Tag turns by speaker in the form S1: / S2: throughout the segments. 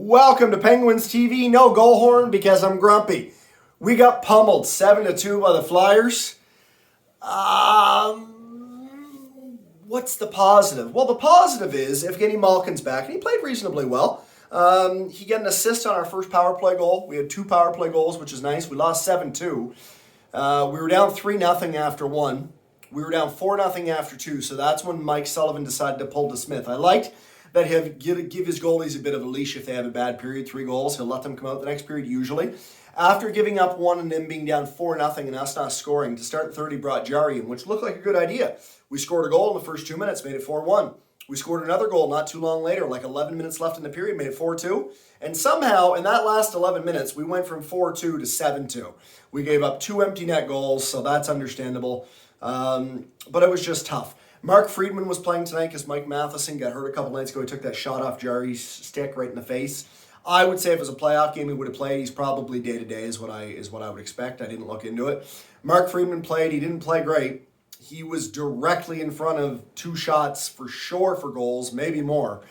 S1: Welcome to Penguins TV. No goal horn because I'm grumpy. We got pummeled 7-2 by the Flyers. What's the positive? Well, the positive is Evgeny Malkin's back, and he played reasonably well. He got an assist on our first power play goal. We had 2 power play goals, which is nice. We lost 7-2. We were down 3-0 after 1. We were down 4-0 after 2, so that's when Mike Sullivan decided to pull to Smith. I liked that he'll give his goalies a bit of a leash if they have a bad period, 3 goals. He'll let them come out the next period usually. After giving up 1 and then being down 4-0 and us not scoring, to start 30 brought Jari in, which looked like a good idea. We scored a goal in the first 2 minutes, made it 4-1. We scored another goal not too long later, like 11 minutes left in the period, made it 4-2. And somehow, in that last 11 minutes, we went from 4-2 to 7-2. We gave up 2 empty net goals, so that's understandable. But it was just tough. Mark Friedman was playing tonight because Mike Matheson got hurt a couple nights ago. He took that shot off Jari's stick right in the face. I would say if it was a playoff game, he would have played. He's probably day-to-day is what I would expect. I didn't look into it. Mark Friedman played. He didn't play great. He was directly in front of 2 shots for sure for goals, maybe more.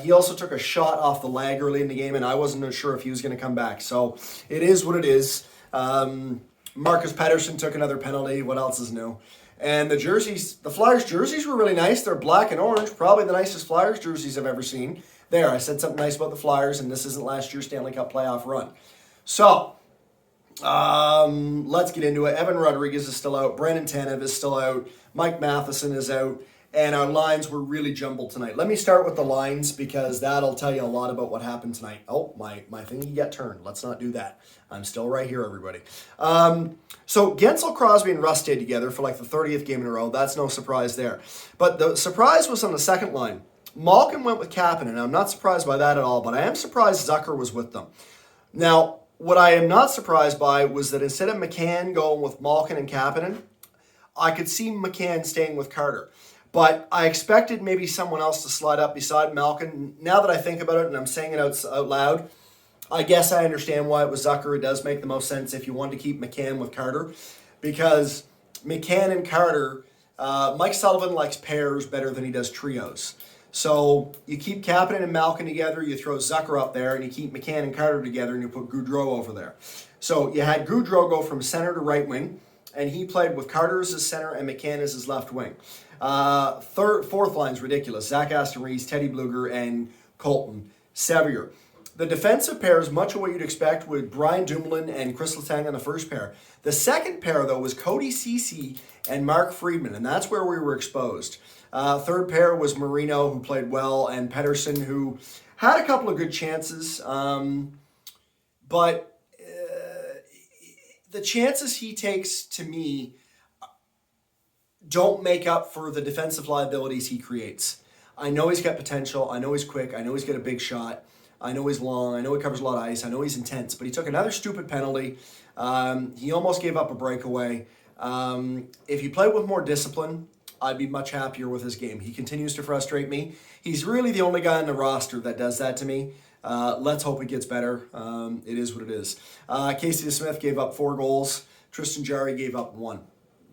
S1: He also took a shot off the lag early in the game, and I wasn't sure if he was going to come back. So it is what it is. Marcus Pettersson took another penalty. What else is new? And the jerseys, the Flyers jerseys were really nice. They're black and orange, probably the nicest Flyers jerseys I've ever seen. There, I said something nice about the Flyers, and this isn't last year's Stanley Cup playoff run. So, let's get into it. Evan Rodriguez is still out. Brandon Tanev is still out. Mike Matheson is out. And our lines were really jumbled tonight. Let me start with the lines because that'll tell you a lot about what happened tonight. Oh, my thingy got turned. Let's not do that. I'm still right here, everybody. So Gensel, Crosby, and Russ stayed together for like the 30th game in a row. That's no surprise there. But the surprise was on the second line. Malkin went with Kapanen, and I'm not surprised by that at all, but I am surprised Zucker was with them. Now, what I am not surprised by was that instead of McCann going with Malkin and Kapanen, I could see McCann staying with Carter. But I expected maybe someone else to slide up beside Malkin. Now that I think about it and I'm saying it out loud, I guess I understand why it was Zucker. It does make the most sense if you want to keep McCann with Carter. Because McCann and Carter, Mike Sullivan likes pairs better than he does trios. So you keep Kapanen and Malkin together, you throw Zucker up there, and you keep McCann and Carter together, and you put Gaudreau over there. So you had Gaudreau go from center to right wing, and he played with Carter as his center and McCann as his left wing. Fourth line's ridiculous. Zach Aston Reese, Teddy Bluger, and Colton Sevier. The defensive pair is much of what you'd expect with Brian Dumoulin and Chris Letang on the first pair. The second pair, though, was Cody Ceci and Mark Friedman, and that's where we were exposed. Third pair was Marino, who played well, and Pettersson, who had a couple of good chances. But the chances he takes, to me, don't make up for the defensive liabilities he creates. I know he's got potential. I know he's quick. I know he's got a big shot. I know he's long. I know he covers a lot of ice. I know he's intense. But he took another stupid penalty. He almost gave up a breakaway. If he played with more discipline, I'd be much happier with his game. He continues to frustrate me. He's really the only guy on the roster that does that to me. Let's hope it gets better. It is what it is. Casey Smith gave up 4 goals. Tristan Jarry gave up 1.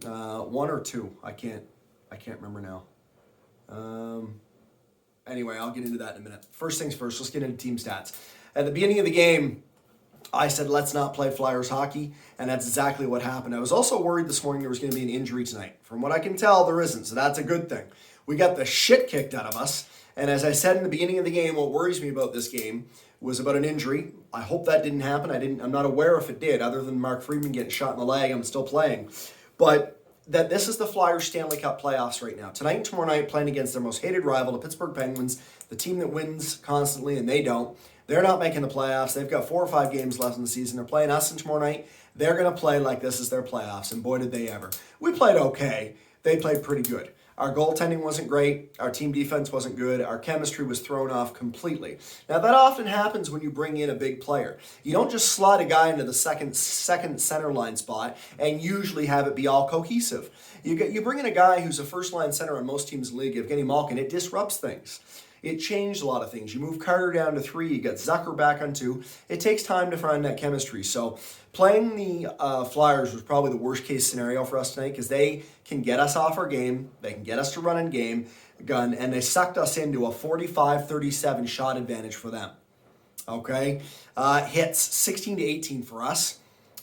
S1: 1 or 2. I can't remember now. Anyway, I'll get into that in a minute. First things first, let's get into team stats. At the beginning of the game, I said, let's not play Flyers hockey, and that's exactly what happened. I was also worried this morning there was going to be an injury tonight. From what I can tell, there isn't, so that's a good thing. We got the shit kicked out of us, and as I said in the beginning of the game, what worries me about this game was about an injury. I hope that didn't happen. I'm not aware if it did, other than Mark Friedman getting shot in the leg. I'm still playing. But that this is the Flyers Stanley Cup playoffs right now. Tonight and tomorrow night, playing against their most hated rival, the Pittsburgh Penguins, the team that wins constantly, and they don't. They're not making the playoffs. They've got 4 or 5 games left in the season. They're playing us tomorrow night. They're going to play like this is their playoffs, and boy, did they ever. We played okay. They played pretty good. Our goaltending wasn't great. Our team defense wasn't good. Our chemistry was thrown off completely. Now, that often happens when you bring in a big player. You don't just slot a guy into the second center line spot and usually have it be all cohesive. You bring in a guy who's a first-line center on most teams in the league, Evgeny Malkin, it disrupts things. It changed a lot of things. You move Carter down to 3. You got Zucker back on 2. It takes time to find that chemistry. So playing the Flyers was probably the worst case scenario for us tonight because they can get us off our game. They can get us to run in game gun, and they sucked us into a 45-37 shot advantage for them. Okay. Hits 16 to 18 for us.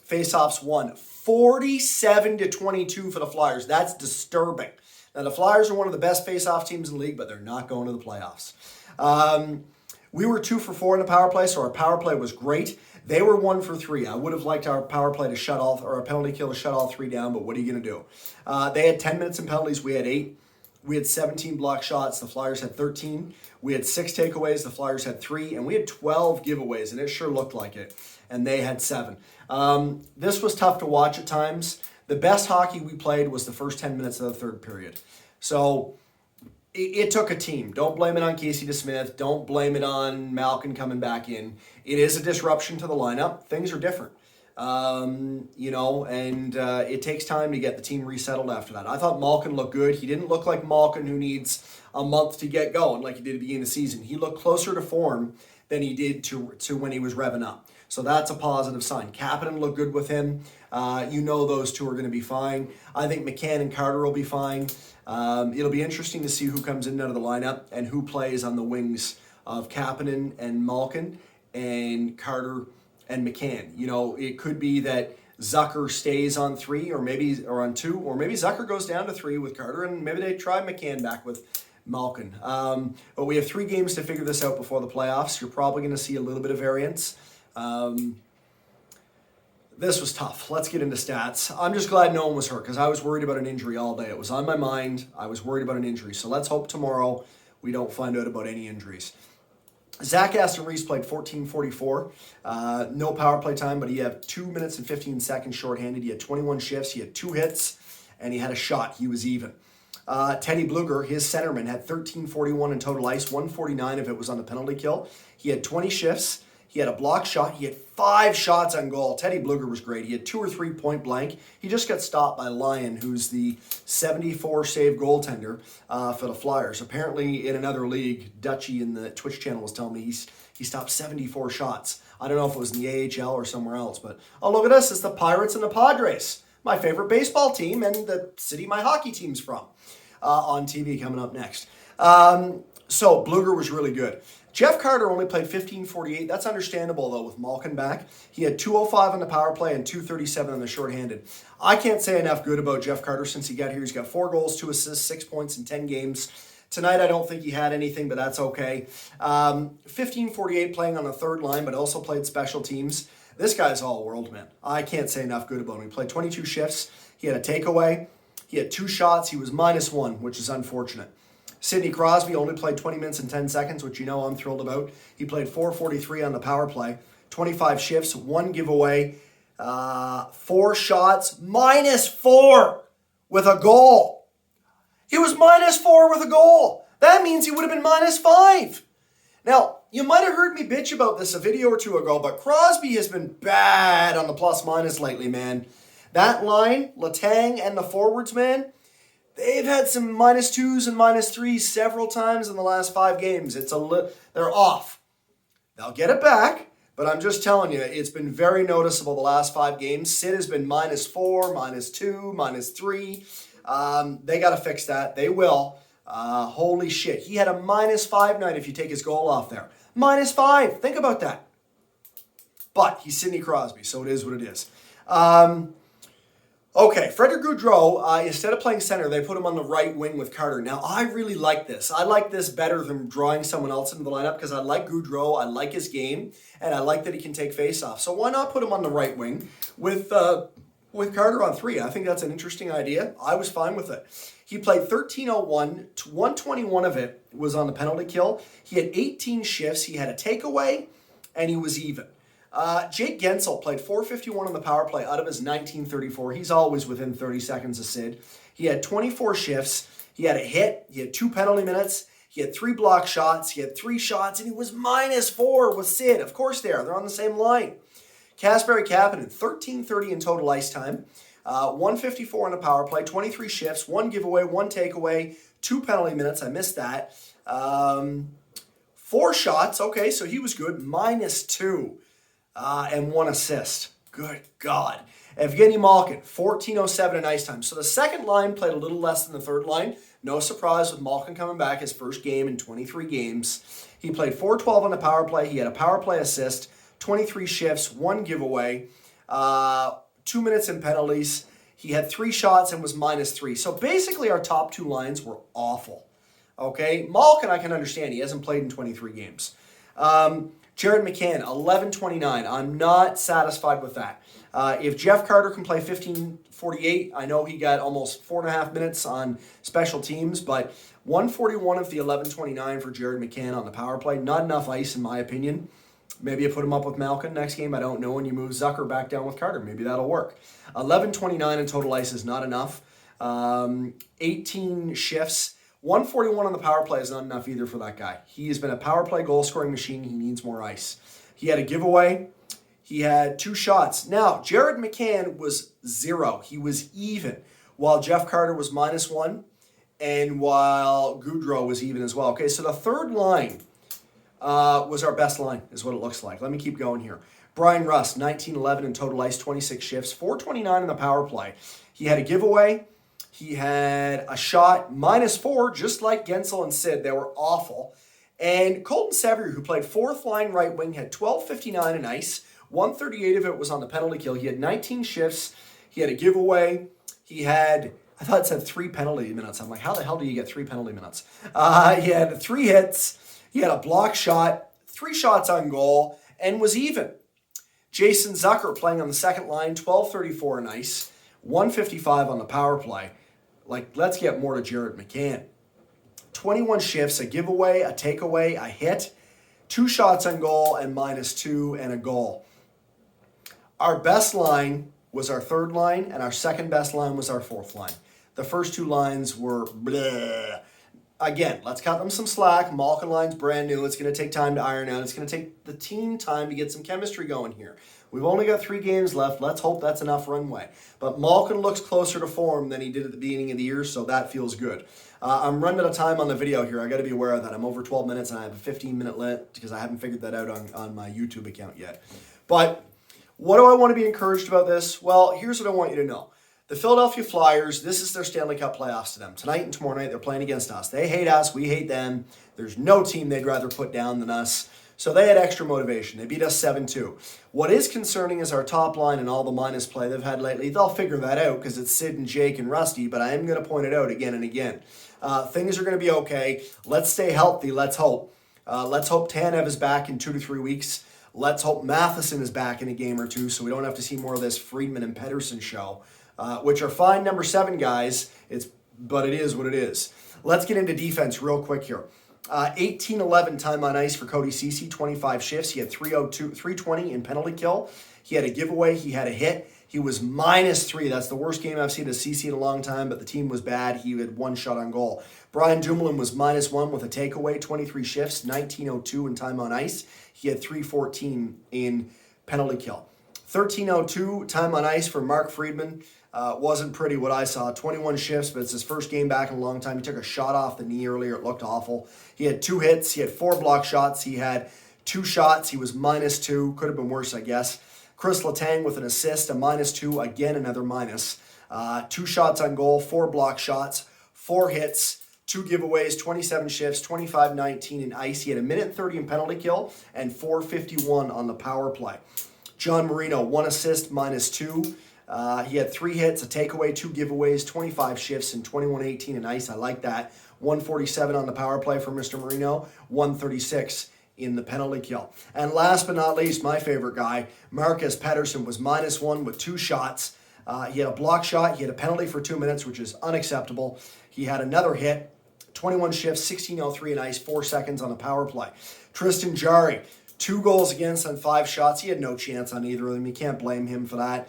S1: Faceoffs won 47 to 22 for the Flyers. That's disturbing. Now, the Flyers are one of the best faceoff teams in the league, but they're not going to the playoffs. We were 2 for 4 in the power play, so our power play was great. They were 1 for 3. I would have liked our power play to shut all, or our penalty kill to shut all 3 down, but what are you going to do? They had 10 minutes in penalties. We had 8. We had 17 block shots. The Flyers had 13. We had 6 takeaways. The Flyers had 3. And we had 12 giveaways, and it sure looked like it. And they had 7. This was tough to watch at times. The best hockey we played was the first 10 minutes of the third period. So it took a team. Don't blame it on Casey DeSmith. Don't blame it on Malkin coming back in. It is a disruption to the lineup. Things are different. It takes time to get the team resettled after that. I thought Malkin looked good. He didn't look like Malkin who needs a month to get going like he did at the beginning of the season. He looked closer to form than he did to when he was revving up. So that's a positive sign. Kapanen looked good with him. Those two are going to be fine. I think McCann and Carter will be fine. It'll be interesting to see who comes in and out of the lineup and who plays on the wings of Kapanen and Malkin and Carter and McCann. It could be that Zucker stays on 3 or on 2, or maybe Zucker goes down to 3 with Carter, and maybe they try McCann back with Malkin. But we have 3 games to figure this out before the playoffs. You're probably going to see a little bit of variance. This was tough. Let's get into stats. I'm just glad no one was hurt because I was worried about an injury all day. It was on my mind. I was worried about an injury. So let's hope tomorrow we don't find out about any injuries. Zach Aston Reese played 14:44. No power play time, but he had 2 minutes and 15 seconds shorthanded. He had 21 shifts. He had 2 hits, and he had a shot. He was even. Teddy Bluger, his centerman, had 13:41 in total ice. 149 of it was on the penalty kill. He had 20 shifts. He had a block shot. He had 5 shots on goal. Teddy Bluger was great. He had 2 or 3 point blank. He just got stopped by Lyon, who's the 74 save goaltender for the Flyers. Apparently, in another league, Dutchie in the Twitch channel was telling me he stopped 74 shots. I don't know if it was in the AHL or somewhere else, but oh, look at this. It's the Pirates and the Padres, my favorite baseball team and the city my hockey team's from, on TV coming up next. So Bluger was really good. Jeff Carter only played 15:48. That's understandable, though, with Malkin back. He had 2:05 on the power play and 2:37 on the shorthanded. I can't say enough good about Jeff Carter since he got here. He's got 4 goals, 2 assists, 6 points in 10 games. Tonight, I don't think he had anything, but that's okay. 15:48 playing on the third line, but also played special teams. This guy's all world, man. I can't say enough good about him. He played 22 shifts. He had a takeaway. He had 2 shots. He was -1, which is unfortunate. Sidney Crosby only played 20 minutes and 10 seconds, which I'm thrilled about. He played 4:43 on the power play, 25 shifts, 1 giveaway, 4 shots, -4 with a goal. He was -4 with a goal. That means he would have been -5. Now, you might have heard me bitch about this a video or 2 ago, but Crosby has been bad on the plus-minus lately, man. That line, Letang and the forwards, man, they've had some -2s and -3s several times in the last 5 games. They're off. They'll get it back, but I'm just telling you, it's been very noticeable the last 5 games. Sid has been -4, -2, -3. They got to fix that. They will. Holy shit. He had a -5 night if you take his goal off there. -5. Think about that. But he's Sidney Crosby, so it is what it is. Okay, Frederick Gaudreau, instead of playing center, they put him on the right wing with Carter. Now, I really like this. I like this better than drawing someone else into the lineup because I like Gaudreau, I like his game, and I like that he can take faceoffs. So why not put him on the right wing with Carter on 3? I think that's an interesting idea. I was fine with it. He played 13:01, 121 of it was on the penalty kill. He had 18 shifts, he had a takeaway, and he was even. Jake Gensel played 4:51 on the power play out of his 19:34. He's always within 30 seconds of Sid. He had 24 shifts. He had a hit. He had 2 penalty minutes. He had 3 block shots. He had 3 shots, and he was -4 with Sid. Of course they are. They're on the same line. Kasperi Kapanen, 13:30 in total ice time. 154 on the power play, 23 shifts, 1 giveaway, 1 takeaway, 2 penalty minutes. I missed that. 4 shots. Okay, so he was good. -2. And 1 assist. Good God. Evgeny Malkin, 14:07 in ice time. So the second line played a little less than the third line. No surprise with Malkin coming back, his first game in 23 games. He played .412 on the power play. He had a power play assist, 23 shifts, 1 giveaway, 2 minutes in penalties. He had 3 shots and was -3. So basically our top 2 lines were awful. Okay, Malkin I can understand. He hasn't played in 23 games. Jared McCann, 11-29. I'm not satisfied with that. If Jeff Carter can play 15-48, I know he got almost 4.5 minutes on special teams, but 141 of the 11-29 for Jared McCann on the power play. Not enough ice, in my opinion. Maybe you put him up with Malkin next game, I don't know, and you move Zucker back down with Carter. Maybe that'll work. 11-29 in total ice is not enough. 18 shifts. 141 on the power play is not enough either for that guy. He has been a power play goal-scoring machine. He needs more ice. He had a giveaway. He had 2 shots. Now, Jared McCann was 0. He was even, while Jeff Carter was -1, and while Goudreau was even as well. Okay, so the third line was our best line, is what it looks like. Let me keep going here. Brian Rust, 19-11 in total ice, 26 shifts, 429 in the power play. He had a giveaway. He had a shot, -4, just like Gensel and Sid. They were awful. And Colton Sevier, who played 4th line right wing, had 12:59 in ice. 138 of it was on the penalty kill. He had 19 shifts. He had a giveaway. He had, I thought it said 3 penalty minutes. I'm like, how the hell do you get 3 penalty minutes? He had 3 hits. He had a block shot, 3 shots on goal, and was even. Jason Zucker playing on the second line, 12:34 in ice, 155 on the power play. Like, let's get more to Jared McCann. 21 shifts, a giveaway, a takeaway, a hit, 2 shots on goal, and -2 and a goal. Our best line was our third line, and our second best line was our fourth line. The first 2 lines were bleh. Again, let's cut them some slack. Malkin line's brand new. It's going to take time to iron out. It's going to take the team time to get some chemistry going here. We've only got 3 games left. Let's hope that's enough runway. But Malkin looks closer to form than he did at the beginning of the year, so that feels good. I'm running out of time on the video here. I got to be aware of that. I'm over 12 minutes, and I have a 15-minute limit because I haven't figured that out on my YouTube account yet. But what do I want to be encouraged about this? Well, here's what I want you to know. The Philadelphia Flyers, this is their Stanley Cup playoffs to them. Tonight and tomorrow night, they're playing against us. They hate us. We hate them. There's no team they'd rather put down than us. So they had extra motivation. They beat us 7-2. What is concerning is our top line and all the minus play they've had lately. They'll figure that out because it's Sid and Jake and Rusty, but I am going to point it out again and again. Things are going to be okay. Let's stay healthy. Let's hope. Let's hope Tanev is back in 2 to 3 weeks. Let's hope Matheson is back in a game or 2 so we don't have to see more of this Friedman and Pettersson show. Which are fine number 7 guys, but it is what it is. Let's get into defense real quick here. 18-11 time on ice for Cody Ceci, 25 shifts. He had 320 in penalty kill. He had a giveaway. He had a hit. He was -3. That's the worst game I've seen of Ceci in a long time, but the team was bad. He had 1 shot on goal. Brian Dumoulin was -1 with a takeaway, 23 shifts, 19:02 in time on ice. He had 314 in penalty kill. 13:02 time on ice for Mark Friedman. Wasn't pretty what I saw. 21 shifts, but it's his first game back in a long time. He took a shot off the knee earlier. It looked awful. He had 2 hits. He had 4 block shots. He had 2 shots. He was -2. Could have been worse, I guess. Chris Letang with an assist, a -2. Again, another minus. 2 shots on goal, 4 block shots, 4 hits, 2 giveaways, 27 shifts, 25-19 in ice. He had 1:30 in penalty kill and 4:51 on the power play. John Marino, 1 assist, -2. He had 3 hits, a takeaway, 2 giveaways, 25 shifts, and 21-18 in ice. I like that. 147 on the power play for Mr. Marino, 136 in the penalty kill. And last but not least, my favorite guy, Marcus Pettersson, was -1 with 2 shots. He had a block shot. He had a penalty for 2 minutes, which is unacceptable. He had another hit, 21 shifts, 16:03 in ice, 4 seconds on the power play. Tristan Jarry, 2 goals against on 5 shots. He had no chance on either of them. You can't blame him for that.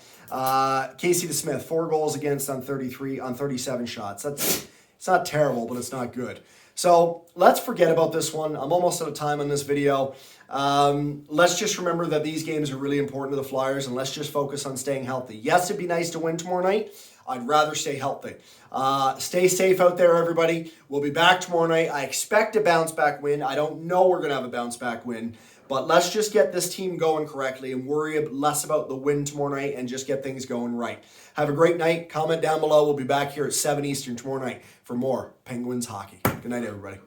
S1: Casey DeSmith, 4 goals against on 37 shots. It's not terrible, but it's not good. So let's forget about this one. I'm almost out of time on this video. Let's just remember that these games are really important to the Flyers, and let's just focus on staying healthy. Yes, it'd be nice to win tomorrow night. I'd rather stay healthy. Stay safe out there, everybody. We'll be back tomorrow night. I expect a bounce back win. I don't know we're going to have a bounce back win, but let's just get this team going correctly and worry less about the win tomorrow night and just get things going right. Have a great night. Comment down below. We'll be back here at 7 Eastern tomorrow night for more Penguins hockey. Good night, everybody.